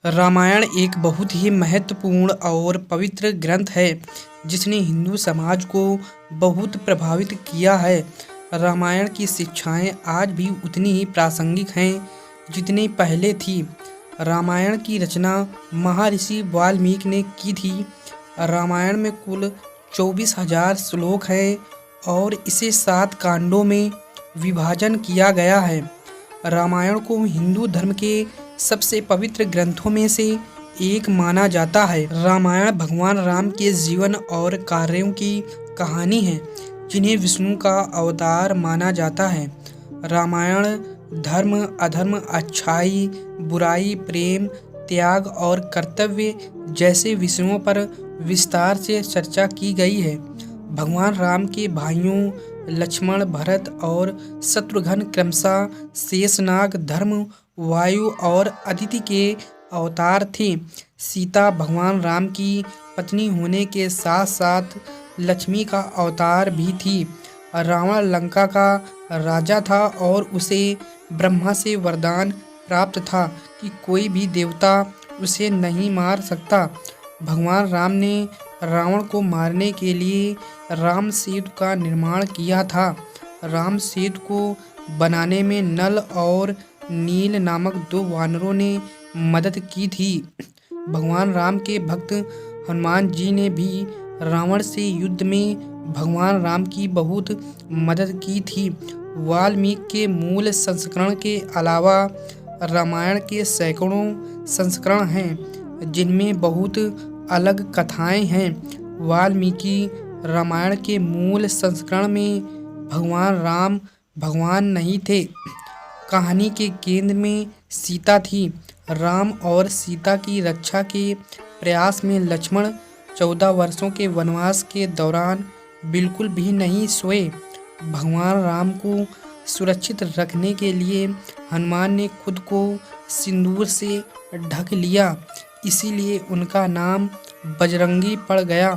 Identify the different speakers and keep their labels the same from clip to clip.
Speaker 1: रामायण एक बहुत ही महत्वपूर्ण और पवित्र ग्रंथ है जिसने हिंदू समाज को बहुत प्रभावित किया है। रामायण की शिक्षाएं आज भी उतनी ही प्रासंगिक हैं जितनी पहले थी। रामायण की रचना महर्षि वाल्मीकि ने की थी। रामायण में कुल 24,000 श्लोक हैं और इसे 7 कांडों में विभाजन किया गया है। रामायण को हिंदू धर्म के सबसे पवित्र ग्रंथों में से एक माना जाता है। रामायण भगवान राम के जीवन और कार्यों की कहानी है जिन्हें विष्णु का अवतार माना जाता है। रामायण धर्म, अधर्म, अच्छाई, बुराई, प्रेम, त्याग और कर्तव्य जैसे विषयों पर विस्तार से चर्चा की गई है। भगवान राम के भाइयों लक्ष्मण, भरत और शत्रुघ्न क्रमशः शेषनाग, धर्म, वायु और अदिति के अवतार थे। सीता भगवान राम की पत्नी होने के साथ साथ लक्ष्मी का अवतार भी थी। रावण लंका का राजा था और उसे ब्रह्मा से वरदान प्राप्त था कि कोई भी देवता उसे नहीं मार सकता। भगवान राम ने रावण को मारने के लिए राम सेतु का निर्माण किया था। राम सेतु को बनाने में नल और नील नामक 2 वानरों ने मदद की थी। भगवान राम के भक्त हनुमान जी ने भी रावण से युद्ध में भगवान राम की बहुत मदद की थी। वाल्मीकि के मूल संस्करण के अलावा रामायण के सैकड़ों संस्करण हैं जिनमें बहुत अलग कथाएं हैं। वाल्मीकि रामायण के मूल संस्करण में भगवान राम भगवान नहीं थे। कहानी के केंद्र में सीता थी। राम और सीता की रक्षा के प्रयास में लक्ष्मण 14 वर्षों के वनवास के दौरान बिल्कुल भी नहीं सोए। भगवान राम को सुरक्षित रखने के लिए हनुमान ने खुद को सिंदूर से ढक लिया, इसीलिए उनका नाम बजरंगी पड़ गया।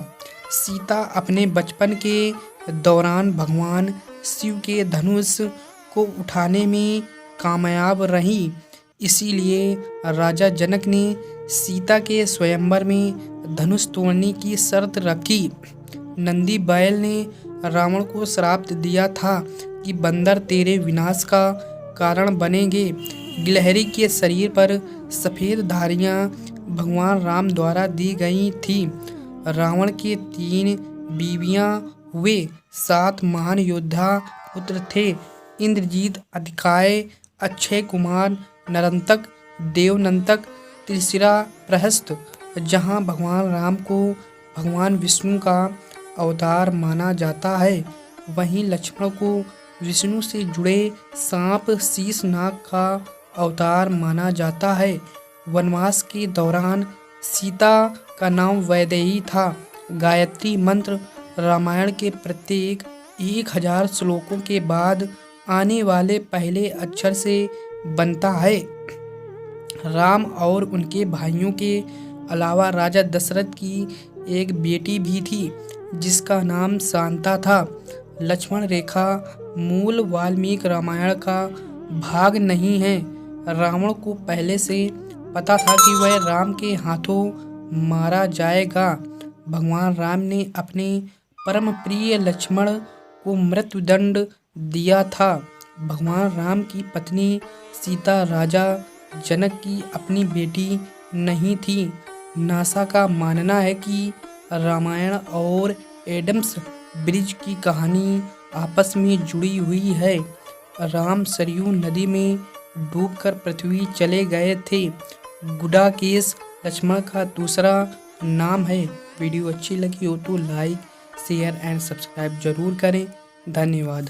Speaker 1: सीता अपने बचपन के दौरान भगवान शिव के धनुष को उठाने में कामयाब रही, इसीलिए राजा जनक ने सीता के स्वयंवर में धनुष तोड़ने की शर्त रखी। नंदी बैल ने रावण को श्राप दिया था कि बंदर तेरे विनाश का कारण बनेंगे। गिलहरी के शरीर पर सफ़ेद धारियाँ भगवान राम द्वारा दी गई थी। रावण के 3 बीवियाँ हुए। 7 महान योद्धा पुत्र थे: इंद्रजीत, अतिकाय, अक्षय कुमार, नरंतक, देवनंतक, त्रिशिरा, प्रहस्त। जहाँ भगवान राम को भगवान विष्णु का अवतार माना जाता है, वहीं लक्ष्मण को विष्णु से जुड़े सांप शीशनाग का अवतार माना जाता है। वनवास के दौरान सीता का नाम वैदेही था। गायत्री मंत्र रामायण के प्रत्येक 1000 श्लोकों के बाद आने वाले पहले अक्षर से बनता है। राम और उनके भाइयों के अलावा राजा दशरथ की एक बेटी भी थी जिसका नाम शांता था। लक्ष्मण रेखा मूल वाल्मीकि रामायण का भाग नहीं है। रावण को पहले से पता था कि वह राम के हाथों मारा जाएगा। भगवान राम ने अपने परम प्रिय लक्ष्मण को मृत्युदंड दिया था। भगवान राम की पत्नी सीता राजा जनक की अपनी बेटी नहीं थी। नासा का मानना है कि रामायण और एडम्स ब्रिज की कहानी आपस में जुड़ी हुई है। राम सरयू नदी में डूबकर पृथ्वी चले गए थे। गुडाकेश लक्ष्मण का दूसरा नाम है। वीडियो अच्छी लगी हो तो लाइक, शेयर एंड सब्सक्राइब जरूर करें। धन्यवाद।